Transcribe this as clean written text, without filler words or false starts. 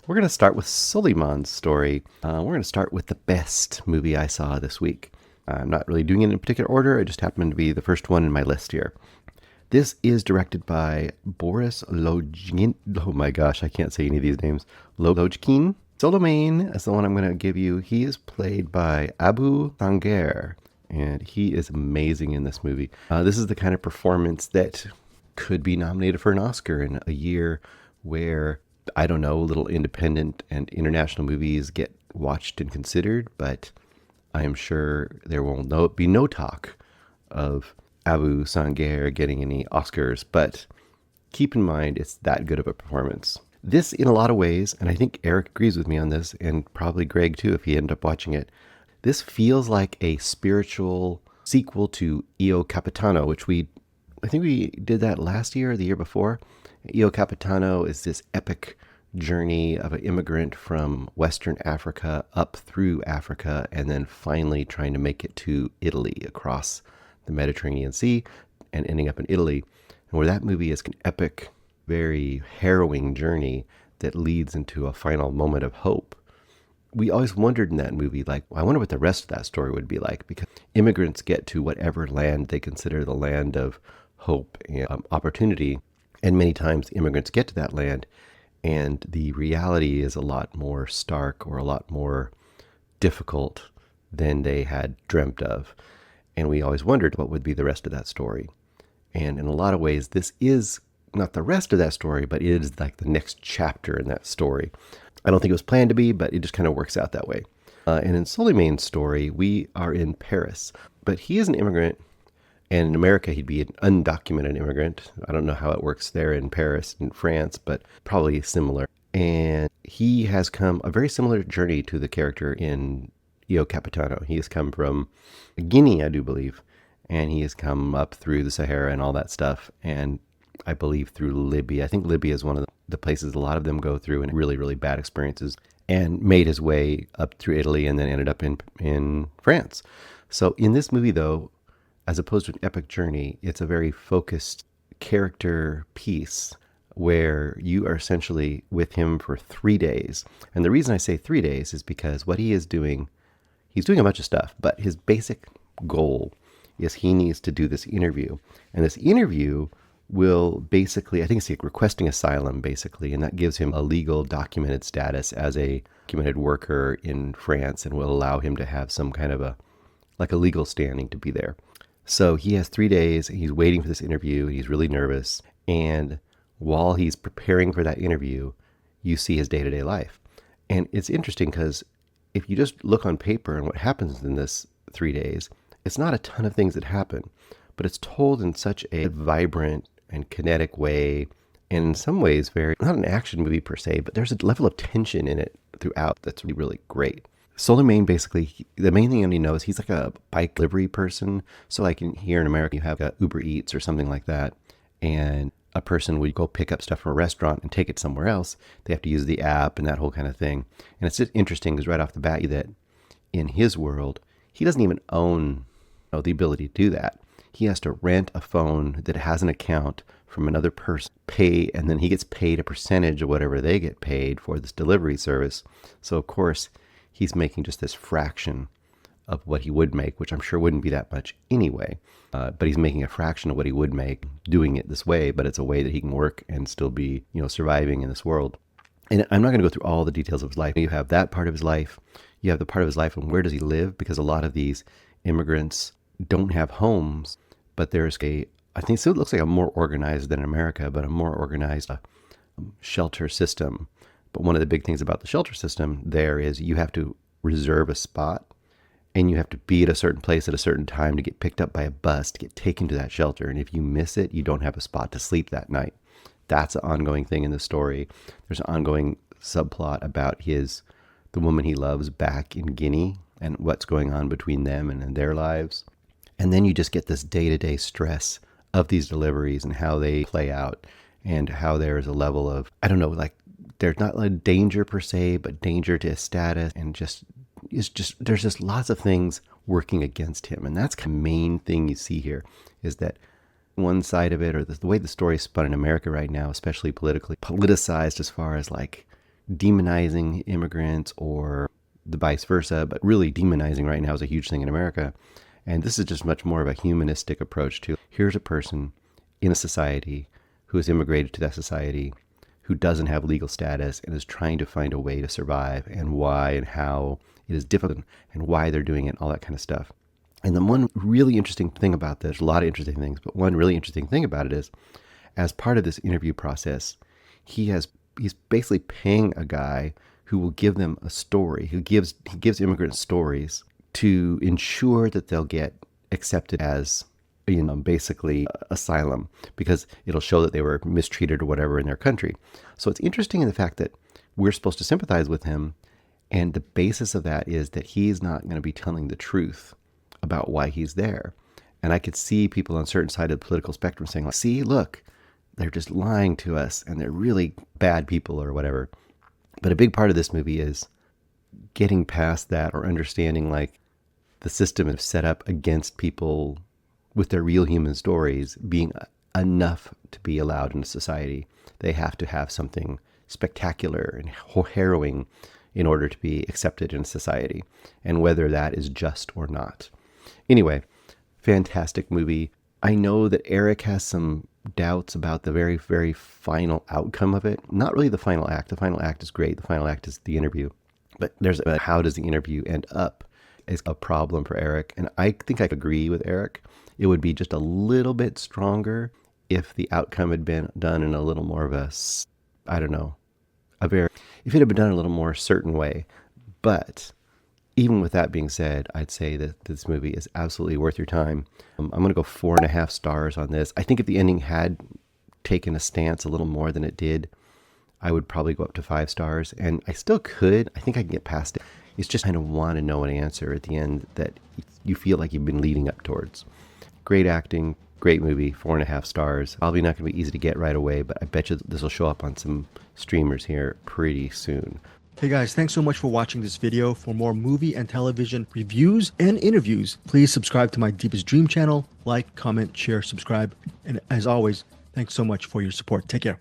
We're going to start with Souleyman's story. We're going to start with the best movie I saw this week. I'm not really doing it in a particular order. It just happened to be the first one in my list here. This is directed by Boris Lojkine. Oh my gosh, I can't say any of these names. Lojkine. Souleymane is the one I'm going to give you. He is played by Abou Sangare, and he is amazing in this movie. This is the kind of performance that could be nominated for an Oscar in a year where, I don't know, little independent and international movies get watched and considered, but I am sure there will be no talk of Abou Sangare getting any Oscars, but keep in mind it's that good of a performance. This, in a lot of ways, and I think Eric agrees with me on this, and probably Greg too if he ended up watching it, this feels like a spiritual sequel to Io Capitano, which I think we did that last year or the year before. Io Capitano is this epic journey of an immigrant from Western Africa up through Africa and then finally trying to make it to Italy across the Mediterranean Sea and ending up in Italy. And where that movie is an epic, very harrowing journey that leads into a final moment of hope. We always wondered in that movie, like, I wonder what the rest of that story would be like, because immigrants get to whatever land they consider the land of hope and opportunity. And many times immigrants get to that land and the reality is a lot more stark or a lot more difficult than they had dreamt of. And we always wondered what would be the rest of that story. And in a lot of ways, this is not the rest of that story, but it is like the next chapter in that story. I don't think it was planned to be, but it just kind of works out that way. And in Souleymane's story, we are in Paris, but he is an immigrant. And in America, he'd be an undocumented immigrant. I don't know how it works there in Paris, in France, but probably similar. And he has come a very similar journey to the character in Io Capitano. He has come from Guinea, I do believe, and he has come up through the Sahara and all that stuff. And I believe through Libya. I think Libya is one of the places a lot of them go through and really, really bad experiences, and made his way up through Italy and then ended up in France. So in this movie, though, as opposed to an epic journey, it's a very focused character piece where you are essentially with him for 3 days. And the reason I say 3 days is because what he is doing, he's doing a bunch of stuff, but his basic goal is he needs to do this interview. And this interview will basically, I think it's like requesting asylum, basically, and that gives him a legal documented status as a documented worker in France and will allow him to have some kind of a legal standing to be there. So he has 3 days, he's waiting for this interview, he's really nervous, and while he's preparing for that interview, you see his day-to-day life. And it's interesting because if you just look on paper and what happens in this 3 days, it's not a ton of things that happen, but it's told in such a vibrant and kinetic way, and in some ways very, not an action movie per se, but there's a level of tension in it throughout that's really, really great. Souleyman, basically, the main thing you know is he's like a bike delivery person. So like here in America, you have Uber Eats or something like that, and a person would go pick up stuff from a restaurant and take it somewhere else. They have to use the app and that whole kind of thing. And it's just interesting because right off the bat, that in his world, he doesn't even own the ability to do that. He has to rent a phone that has an account from another person, pay, and then he gets paid a percentage of whatever they get paid for this delivery service. So of course, he's making just this fraction of what he would make, which I'm sure wouldn't be that much anyway. But he's making a fraction of what he would make doing it this way, but it's a way that he can work and still be, surviving in this world. And I'm not going to go through all the details of his life. You have that part of his life. You have the part of his life and where does he live? Because a lot of these immigrants don't have homes, but there's I think so it looks like a more organized than in America, but a more organized shelter system. But one of the big things about the shelter system there is you have to reserve a spot and you have to be at a certain place at a certain time to get picked up by a bus to get taken to that shelter. And if you miss it, you don't have a spot to sleep that night. That's an ongoing thing in the story. There's an ongoing subplot about the woman he loves back in Guinea and what's going on between them and in their lives. And then you just get this day-to-day stress of these deliveries and how they play out and how there's a level of, I don't know, like there's not like danger per se, but danger to his status and there's just lots of things working against him. And that's the main thing you see here is that one side of it, or the way the story is spun in America right now, especially politically, politicized as far as like demonizing immigrants or the vice versa, but really demonizing right now is a huge thing in America. And this is just much more of a humanistic approach to here's a person in a society who has immigrated to that society, who doesn't have legal status and is trying to find a way to survive, and why and how it is difficult and why they're doing it, all that kind of stuff. And the one really interesting thing about this, a lot of interesting things, but one really interesting thing about it is, as part of this interview process, he's basically paying a guy who will give them a story, he gives immigrants stories to ensure that they'll get accepted as, basically asylum, because it'll show that they were mistreated or whatever in their country. So it's interesting in the fact that we're supposed to sympathize with him, and the basis of that is that he's not going to be telling the truth about why he's there. And I could see people on certain side of the political spectrum saying, like, see, look, they're just lying to us and they're really bad people or whatever. But a big part of this movie is getting past that, or understanding like the system is set up against people with their real human stories being enough to be allowed in society. They have to have something spectacular and harrowing in order to be accepted in society, and whether that is just or not. Anyway, fantastic movie. I know that Eric has some doubts about the very, very final outcome of it. Not really the final act. The final act is great. The final act is the interview. But there's how does the interview end up is a problem for Eric. And I think I agree with Eric. It would be just a little bit stronger if the outcome had been done in a little more of a, I don't know, if it had been done in a little more certain way. But even with that being said, I'd say that this movie is absolutely worth your time. I'm going to go 4.5 stars on this. I think if the ending had taken a stance a little more than it did, I would probably go up to 5 stars. And I still could. I think I can get past it. It's just kind of want to know an answer at the end that you feel like you've been leading up towards. Great acting, great movie, 4.5 stars. Probably not going to be easy to get right away, but I bet you this will show up on some streamers here pretty soon. Hey guys, thanks so much for watching this video. For more movie and television reviews and interviews, please subscribe to my Deepest Dream channel. Like, comment, share, subscribe. And as always, thanks so much for your support. Take care.